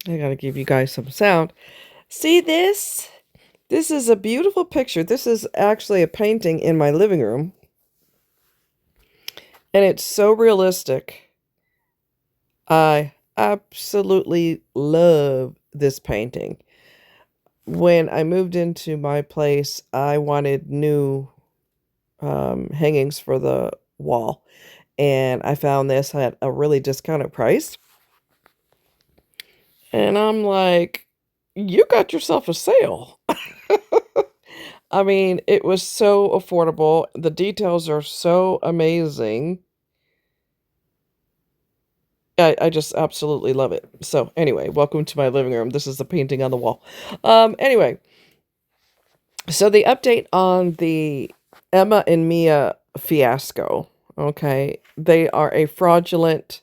I gotta give you guys some sound. See this? This is a beautiful picture. This is actually a painting in my living room. And it's so realistic. I absolutely love this painting. When I moved into my place, I wanted new hangings for the wall. And I found this at a really discounted price. And I'm like, you got yourself a sale. I mean, it was so affordable. The details are so amazing. I just absolutely love it. So anyway, welcome to my living room. This is the painting on the wall. Anyway, so the update on the Emma&Mia fiasco. Okay, they are a fraudulent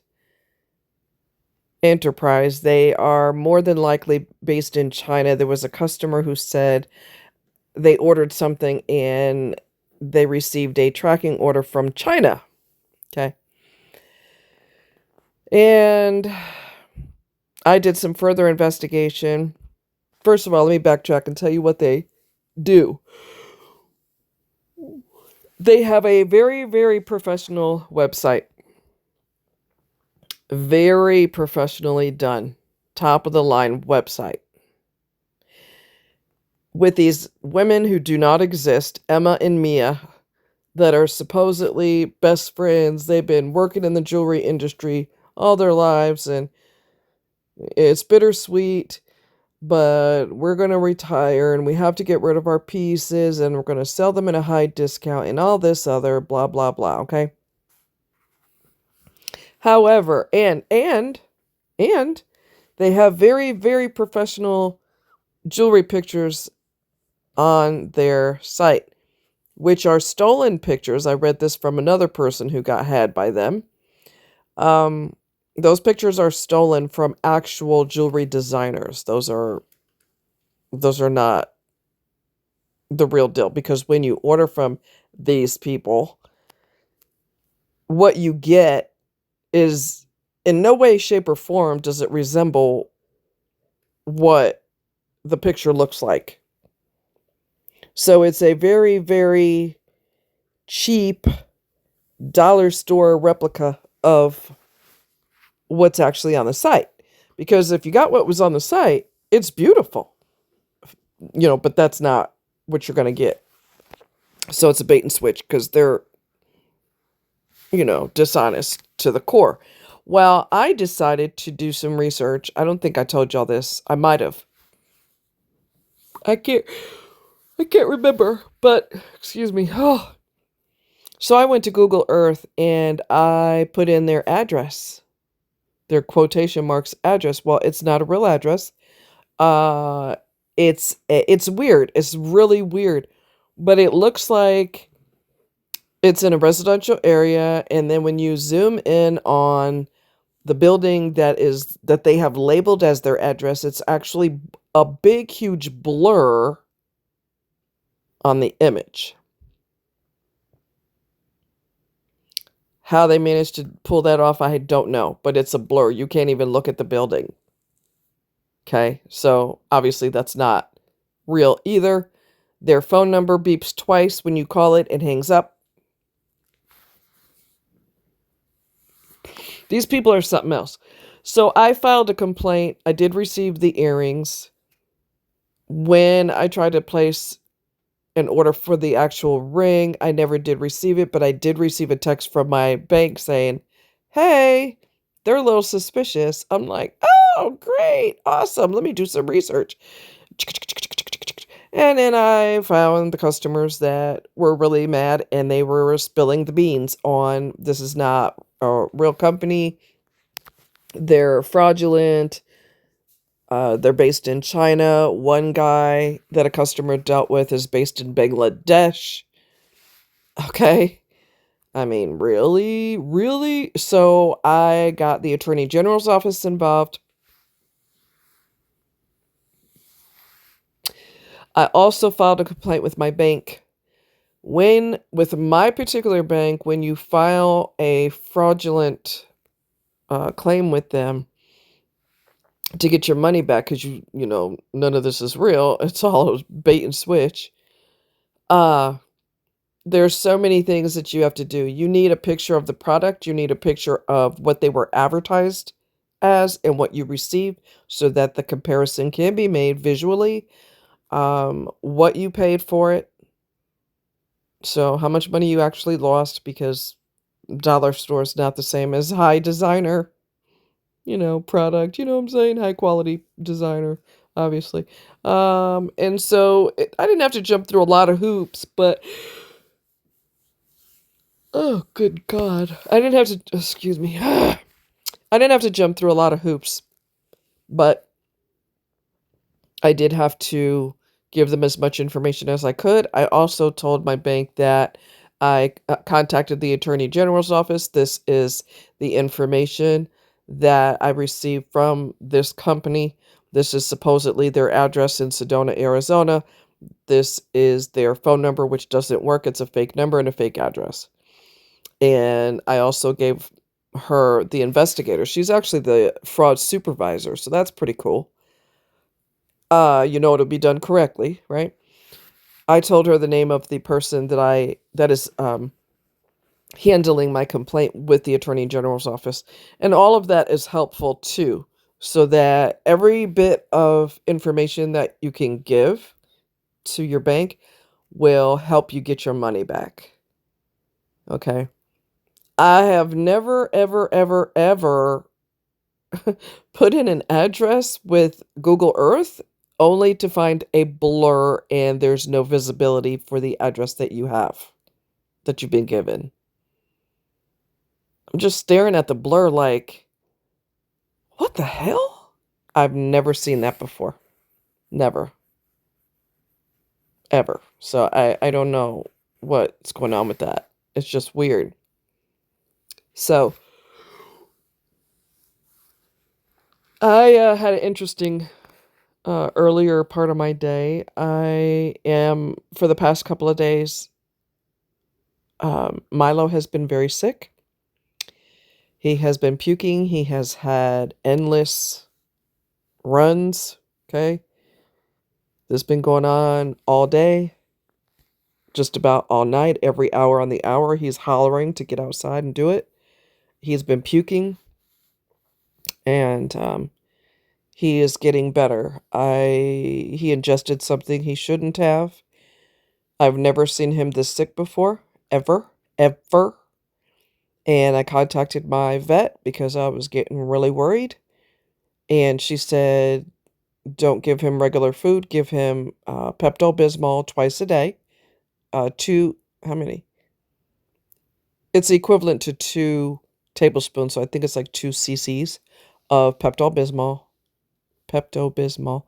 enterprise. They are more than likely based in China. There was a customer who said they ordered something and they received a tracking order from China. Okay. And I did some further investigation. First of all, let me backtrack and tell you what they do. They have a very, very professional website. Very professionally done. Top of the line website. With these women who do not exist, Emma&Mia, that are supposedly best friends. They've been working in the jewelry industry all their lives, and it's bittersweet, but we're going to retire, and we have to get rid of our pieces, and we're going to sell them at a high discount, and all this other blah, blah, blah, okay? However, and they have very, very professional jewelry pictures on their site, which are stolen pictures. I read this from another person who got had by them. Those pictures are stolen from actual jewelry designers. Those are not the real deal, because when you order from these people, what you get is in no way, shape, or form does it resemble what the picture looks like. So it's a very, very cheap dollar store replica of what's actually on the site. Because if you got what was on the site, it's beautiful. But that's not what you're going to get. So it's a bait and switch because they're, dishonest to the core. Well, I decided to do some research. I don't think I told y'all this. I might have. I can't remember, but excuse me. Oh. So I went to Google Earth and I put in their address. Their quotation marks address. Well, it's not a real address. It's weird. It's really weird. But it looks like it's in a residential area, and then when you zoom in on the building that they have labeled as their address, it's actually a big, huge blur on the image. How they managed to pull that off, I don't know, but it's a blur. You can't even look at the building. Okay, so obviously that's not real either. Their phone number beeps twice when you call it and hangs up. These people are something else. So I filed a complaint. I did receive the earrings. When I tried to place an order for the actual ring, I never did receive it, but I did receive a text from my bank saying, hey, they're a little suspicious. I'm like, oh, great, awesome. Let me do some research. And then I found the customers that were really mad, and they were spilling the beans on this is not a real company. They're fraudulent. They're based in China. One guy that a customer dealt with is based in Bangladesh. Okay. I mean, really? Really? So I got the Attorney General's office involved. I also filed a complaint with my bank. With my particular bank, when you file a fraudulent claim with them, to get your money back because none of this is real. It's all bait and switch. Uh, there's so many things that you have to do. You need a picture of the product. You need a picture of what they were advertised as and what you received so that the comparison can be made visually. What you paid for it. So how much money you actually lost because dollar store is not the same as high designer, product. You know what I'm saying? High quality designer, obviously. And so I didn't have to jump through a lot of hoops, but oh, good God. I didn't have to, excuse me. I didn't have to jump through a lot of hoops, but I did have to give them as much information as I could. I also told my bank that I contacted the Attorney General's office. This is the information that I received from this company. This is supposedly their address in Sedona, Arizona. This is their phone number, which doesn't work. It's a fake number and a fake address. And I also gave her the investigator. She's actually the fraud supervisor, so that's pretty cool. It'll be done correctly, right? I told her the name of the person that is handling my complaint with the Attorney General's office. And all of that is helpful too, so that every bit of information that you can give to your bank will help you get your money back. Okay. I have never, ever, ever, ever put in an address with Google Earth only to find a blur and there's no visibility for the address that you've been given. I'm just staring at the blur like, what the hell? I've never seen that before. Never. Ever. So I don't know what's going on with that. It's just weird. So I had an interesting earlier part of my day. For the past couple of days, Milo has been very sick. He has been puking. He has had endless runs. Okay. This has been going on all day, just about all night, every hour on the hour. He's hollering to get outside and do it. He's been puking, and he is getting better. He ingested something he shouldn't have. I've never seen him this sick before, ever, ever. And I contacted my vet because I was getting really worried. And she said, don't give him regular food. Give him Pepto-Bismol twice a day. How many? It's equivalent to 2 tablespoons. So I think it's like 2 cc's of Pepto-Bismol. Pepto-Bismol.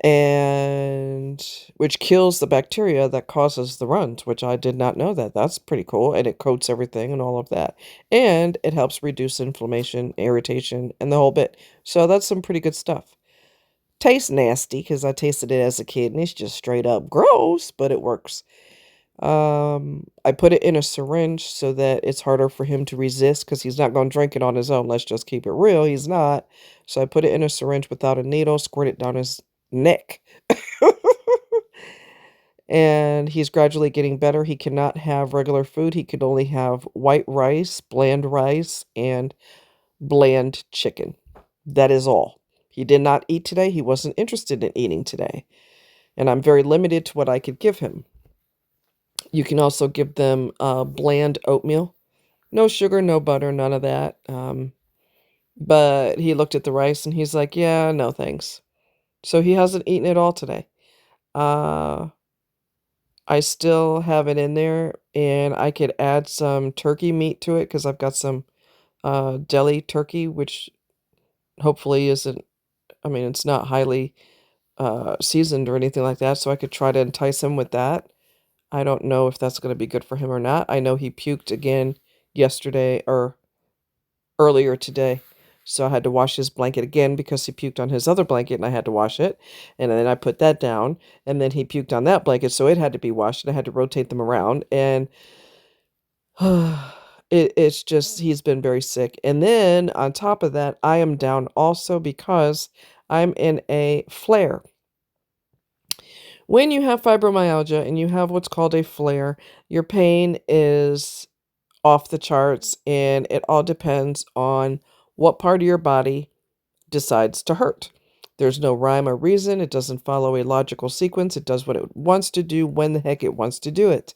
And which kills the bacteria that causes the runs, which I did not know that. That's pretty cool. And it coats everything and all of that. And it helps reduce inflammation, irritation, and the whole bit. So that's some pretty good stuff. Tastes nasty because I tasted it as a kid and it's just straight up gross, but it works. I put it in a syringe so that it's harder for him to resist because he's not going to drink it on his own. Let's just keep it real. He's not. So I put it in a syringe without a needle, squirt it down his neck. And he's gradually getting better. He cannot have regular food. He can only have white rice, and bland chicken. That is all. He did not eat today. He wasn't interested in eating today. And I'm very limited to what I could give him. You can also give them bland oatmeal. No sugar, no butter, none of that. But he looked at the rice and he's like, yeah, no thanks. So he hasn't eaten it all today. I still have it in there, and I could add some turkey meat to it because I've got some deli turkey, which hopefully isn't, I mean, it's not highly seasoned or anything like that, so I could try to entice him with that. I don't know if that's going to be good for him or not. I know he puked again yesterday or earlier today. So I had to wash his blanket again because he puked on his other blanket and I had to wash it. And then I put that down and then he puked on that blanket. So it had to be washed and I had to rotate them around. And It's just he's been very sick. And then on top of that, I am down also because I'm in a flare. When you have fibromyalgia and you have what's called a flare, your pain is off the charts, and it all depends on what part of your body decides to hurt. There's no rhyme or reason. It doesn't follow a logical sequence. It does what it wants to do when the heck it wants to do it.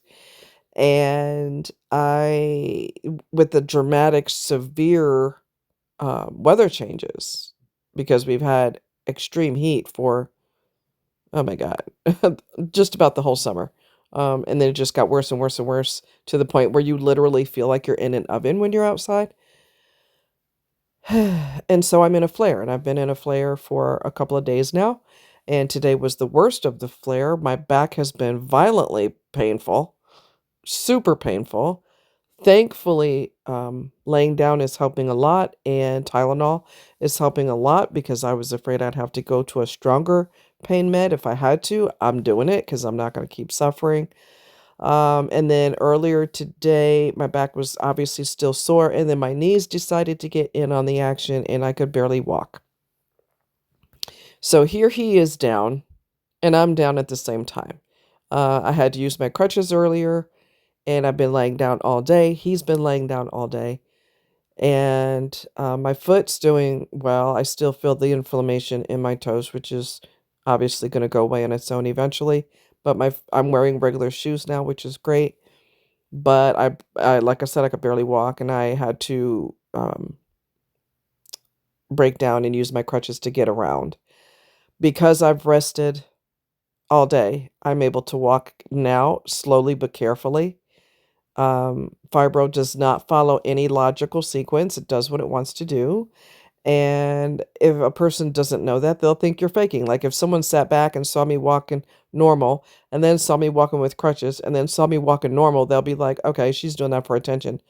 And with the dramatic, severe weather changes, because we've had extreme heat for, oh my God, just about the whole summer. And then it just got worse and worse and worse to the point where you literally feel like you're in an oven when you're outside. And so I'm in a flare, and I've been in a flare for a couple of days now. And today was the worst of the flare. My back has been violently painful, super painful. Thankfully, laying down is helping a lot, and Tylenol is helping a lot because I was afraid I'd have to go to a stronger pain med if I had to. I'm doing it because I'm not going to keep suffering. And then earlier today, my back was obviously still sore, and then my knees decided to get in on the action, and I could barely walk. So here he is down, and I'm down at the same time. I had to use my crutches earlier, and I've been laying down all day. He's been laying down all day. And my foot's doing well. I still feel the inflammation in my toes, which is obviously going to go away on its own eventually. But I'm wearing regular shoes now, which is great. But I like I said, I could barely walk, and I had to break down and use my crutches to get around. Because I've rested all day, I'm able to walk now slowly but carefully. Fibro does not follow any logical sequence. It does what it wants to do. And if a person doesn't know that, they'll think you're faking. Like if someone sat back and saw me walking normal and then saw me walking with crutches and then saw me walking normal, they'll be like, okay, she's doing that for attention.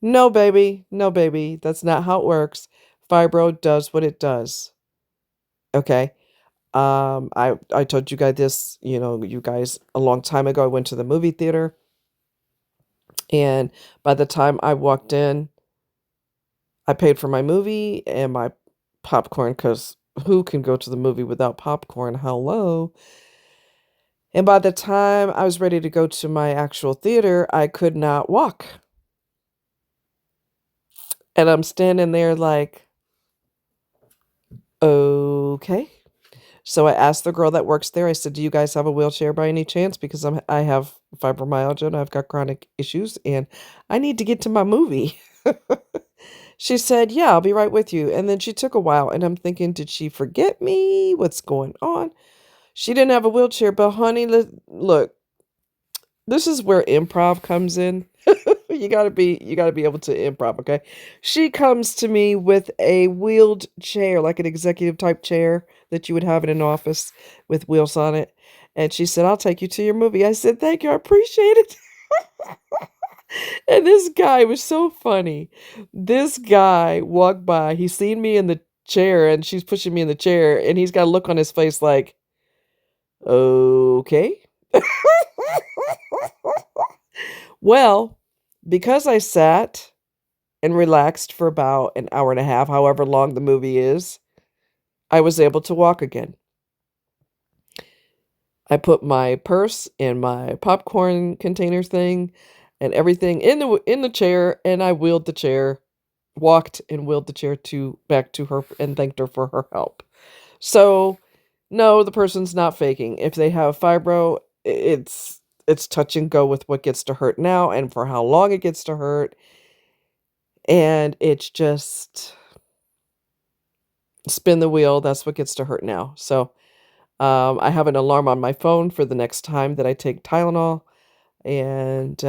No, baby. No, baby. That's not how it works. Fibro does what it does. Okay. I told you guys this, you guys a long time ago. I went to the movie theater, and by the time I walked in, I paid for my movie and my popcorn, because who can go to the movie without popcorn? Hello. And by the time I was ready to go to my actual theater, I could not walk. And I'm standing there like, okay. So I asked the girl that works there, I said, do you guys have a wheelchair by any chance? Because I have fibromyalgia and I've got chronic issues and I need to get to my movie. She said, yeah, I'll be right with you. And then she took a while, and I'm thinking, did she forget me? What's going on? She didn't have a wheelchair, but honey, look, this is where improv comes in. You gotta be able to improv, okay? She comes to me with a wheeled chair, like an executive type chair that you would have in an office with wheels on it. And she said, I'll take you to your movie. I said, thank you, I appreciate it. And this guy was so funny. This guy walked by, he seen me in the chair, and she's pushing me in the chair, and he's got a look on his face like, okay. Well, because I sat and relaxed for about an hour and a half, however long the movie is, I was able to walk again. I put my purse and my popcorn container thing and everything in the chair, and I wheeled the chair, walked and wheeled the chair to back to her and thanked her for her help. So, no, the person's not faking. If they have fibro, it's touch and go with what gets to hurt now and for how long it gets to hurt, and it's just spin the wheel. That's what gets to hurt now. So, I have an alarm on my phone for the next time that I take Tylenol. And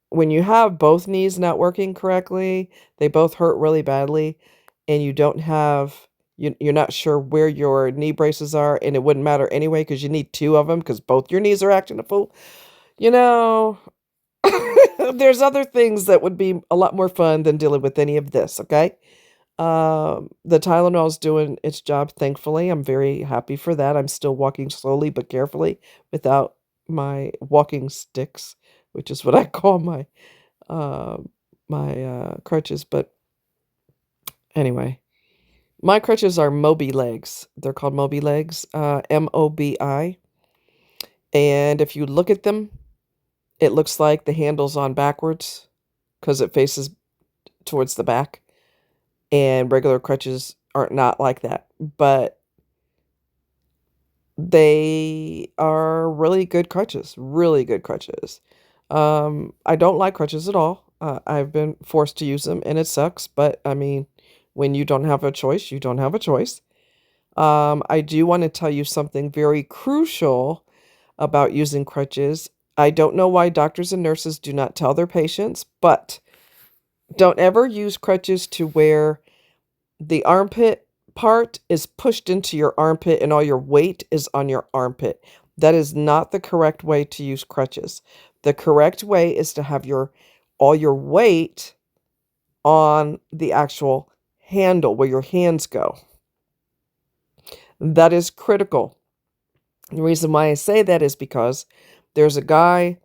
when you have both knees not working correctly, they both hurt really badly, and you don't have, you're not sure where your knee braces are, and it wouldn't matter anyway because you need two of them because both your knees are acting a fool. You know, there's other things that would be a lot more fun than dealing with any of this, okay? The Tylenol's doing its job, thankfully. I'm very happy for that. I'm still walking slowly but carefully without my walking sticks, which is what I call uh, my crutches. But anyway, my crutches are Moby legs. They're called Moby legs, Mobi. And if you look at them, it looks like the handle's on backwards because it faces towards the back. And regular crutches are not like that. But they are really good crutches, really good crutches. I don't like crutches at all. I've been forced to use them and it sucks, but I mean, when you don't have a choice, you don't have a choice. I do want to tell you something very crucial about using crutches. I don't know why doctors and nurses do not tell their patients, but don't ever use crutches to where the armpit part is pushed into your armpit and all your weight is on your armpit. That is not the correct way to use crutches. The correct way is to have all your weight on the actual handle where your hands go. That is critical. The reason why I say that is because there's a guy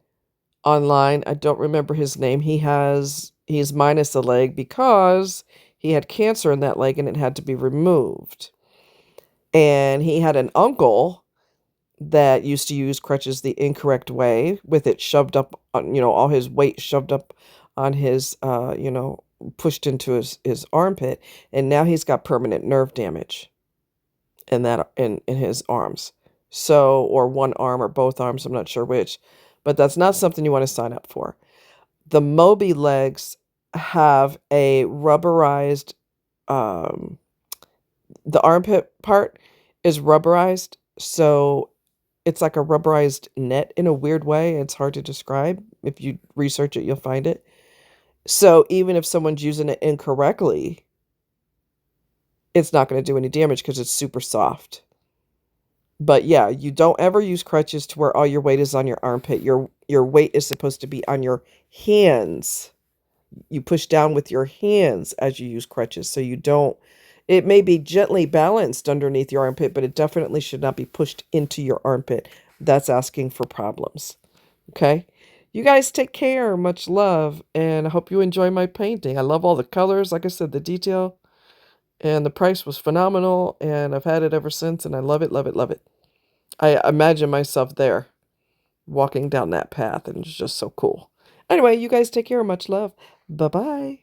online, I don't remember his name. He's minus a leg because he had cancer in that leg and it had to be removed. And he had an uncle that used to use crutches the incorrect way, with it shoved up on, all his weight shoved up on his, pushed into his armpit. And now he's got permanent nerve damage in his arms. So, or one arm or both arms, I'm not sure which, but that's not something you want to sign up for. The Moby legs have a rubberized, the armpit part is rubberized, so it's like a rubberized net in a weird way. It's hard to describe. If you research it, you'll find it. So even if someone's using it incorrectly, it's not going to do any damage because it's super soft. But yeah, you don't ever use crutches to where all your weight is on your armpit. Your weight is supposed to be on your hands. You push down with your hands as you use crutches. So it may be gently balanced underneath your armpit, but it definitely should not be pushed into your armpit. That's asking for problems. Okay? You guys take care. Much love. And I hope you enjoy my painting. I love all the colors. Like I said, the detail. And the price was phenomenal. And I've had it ever since. And I love it, love it, love it. I imagine myself there walking down that path. And it's just so cool. Anyway, you guys take care. Much love. Bye-bye.